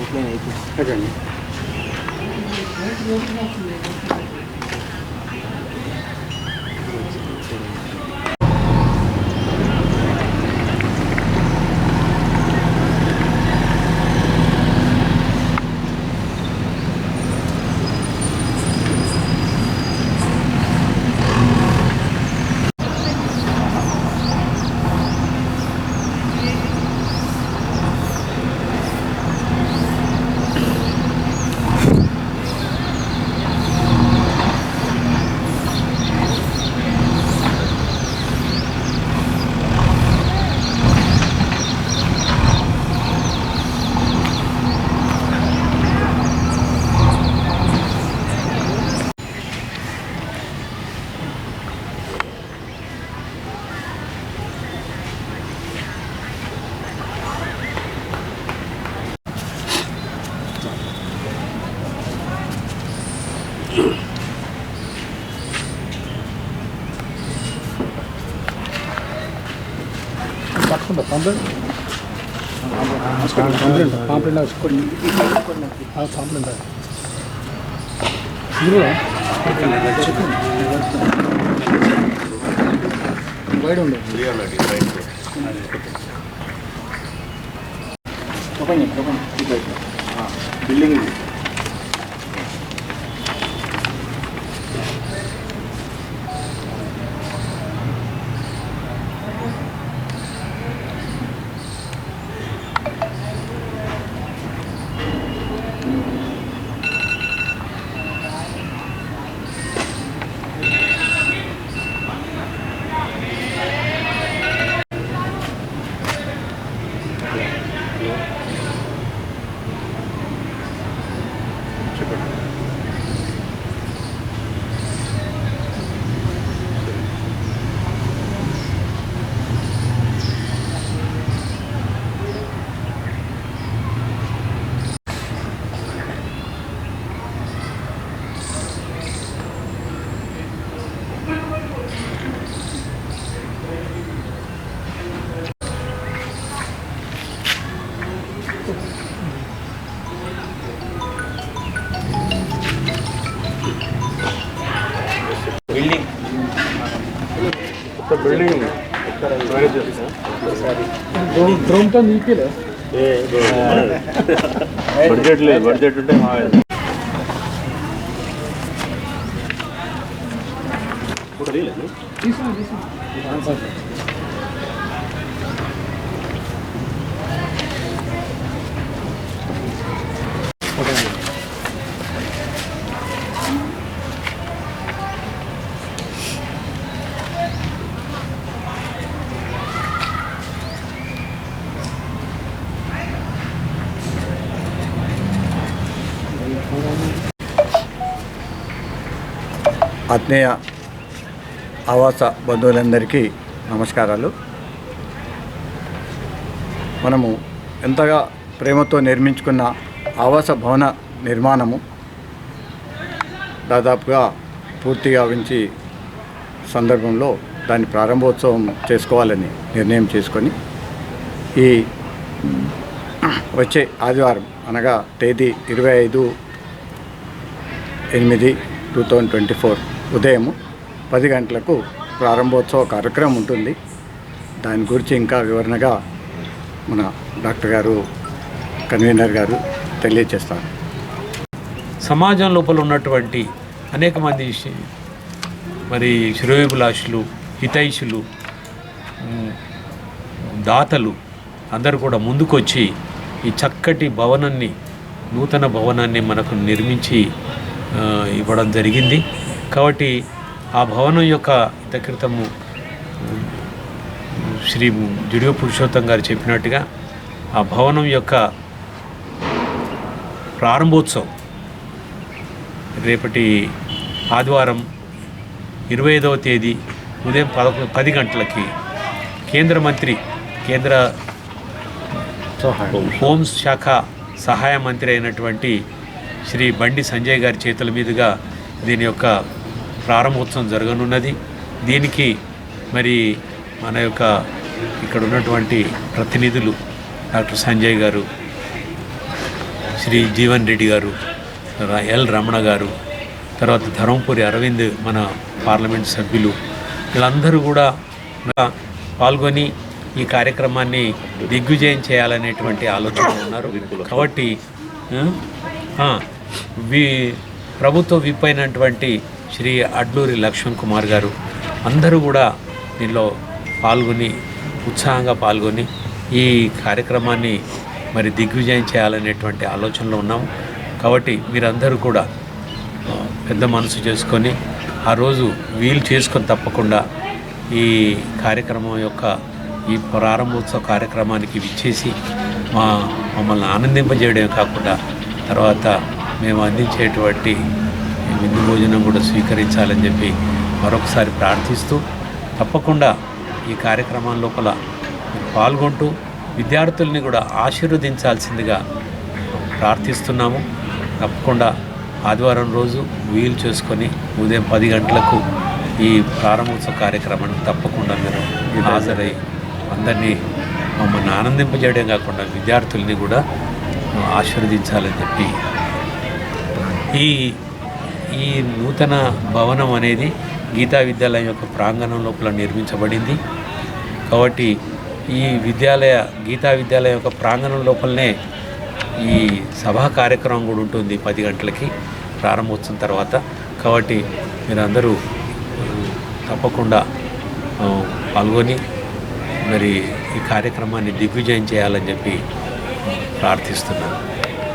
Okay అయిపోయింది. Building building drone తో నీకేలే budget లేదు, బడ్జెట్ ఉంటే మా ఆత్మీయ ఆవాస బంధువులందరికీ నమస్కారాలు. మనము ఎంతగా ప్రేమతో నిర్మించుకున్న ఆవాస భవన నిర్మాణము దాదాపుగా పూర్తిగా ఉంచి సందర్భంలో దాని ప్రారంభోత్సవం చేసుకోవాలని నిర్ణయం చేసుకొని ఈ వచ్చే ఆదివారం అనగా తేదీ 25/8/2024 ఉదయం 10 గంటలకు ప్రారంభోత్సవ కార్యక్రమం ఉంటుంది. దాని గురించి ఇంకా వివరణగా మన డాక్టర్ గారు, కన్వీనర్ గారు తెలియజేస్తారు. సమాజం లోపల ఉన్నటువంటి అనేక మంది మరి శ్రేయోభిలాషులు, హితైషులు, దాతలు అందరూ కూడా ముందుకొచ్చి ఈ చక్కటి భవనాన్ని, నూతన భవనాన్ని మనకు నిర్మించి ఇవ్వడం జరిగింది. కాబట్టి ఆ భవనం యొక్క క్రితము శ్రీ జుడియో పురుషోత్తం గారు చెప్పినట్టుగా ఆ భవనం యొక్క ప్రారంభోత్సవం రేపటి ఆదివారం 25వ తేదీ ఉదయం 10 గంటలకి కేంద్ర మంత్రి, కేంద్ర హోంశాఖ సహాయ మంత్రి అయినటువంటి శ్రీ బండి సంజయ్ గారి చేతుల మీదుగా దీని యొక్క ప్రారంభోత్సవం జరగనున్నది. దీనికి మరి మన యొక్క ఇక్కడ ఉన్నటువంటి ప్రతినిధులు డాక్టర్ సంజయ్ గారు, శ్రీ జీవన్ రెడ్డి గారు, ఎల్ రమణ గారు, తర్వాత ధర్మపురి అరవింద్ మన పార్లమెంట్ సభ్యులు, వీళ్ళందరూ కూడా పాల్గొని ఈ కార్యక్రమాన్ని దిగ్విజయం చేయాలనేటువంటి ఆలోచన ఉన్నారు. కాబట్టి ప్రభుత్వ విప్ అయినటువంటి శ్రీ అడ్లూరి లక్ష్మణ్ కుమార్ గారు అందరూ కూడా దీనిలో పాల్గొని ఉత్సాహంగా పాల్గొని ఈ కార్యక్రమాన్ని మరి దిగ్విజయం చేయాలనేటువంటి ఆలోచనలో ఉన్నాము. కాబట్టి మీరందరూ కూడా పెద్ద మనసు చేసుకొని ఆ రోజు వీలు చేసుకొని తప్పకుండా ఈ కార్యక్రమం యొక్క ఈ ప్రారంభోత్సవ కార్యక్రమానికి విచ్చేసి మమ్మల్ని ఆనందింపజేయడమే కాకుండా తర్వాత మేము అందించేటువంటి విందు భోజనం కూడా స్వీకరించాలని చెప్పి మరొకసారి ప్రార్థిస్తూ తప్పకుండా ఈ కార్యక్రమం లోపల పాల్గొంటూ విద్యార్థుల్ని కూడా ఆశీర్వదించాల్సిందిగా ప్రార్థిస్తున్నాము. తప్పకుండా ఆదివారం రోజు వీలు చేసుకొని ఉదయం 10 గంటలకు ఈ ప్రారంభోత్సవ కార్యక్రమానికి తప్పకుండా మీరు హాజరై అందరినీ మమ్మల్ని ఆనందింపజేయడం కాకుండా విద్యార్థుల్ని కూడా ఆశీర్వదించాలని చెప్పి ఈ నూతన భవనం అనేది గీతా విద్యాలయం యొక్క ప్రాంగణం లోపల నిర్మించబడింది. కాబట్టి ఈ గీతా విద్యాలయం యొక్క ప్రాంగణం లోపలనే ఈ సభా కార్యక్రమం కూడా ఉంటుంది 10 గంటలకి ప్రారంభోత్సవం తర్వాత. కాబట్టి మీరందరూ తప్పకుండా పాల్గొని మరి ఈ కార్యక్రమాన్ని దిగ్విజయం చేయాలని చెప్పి ప్రార్థిస్తున్నాను.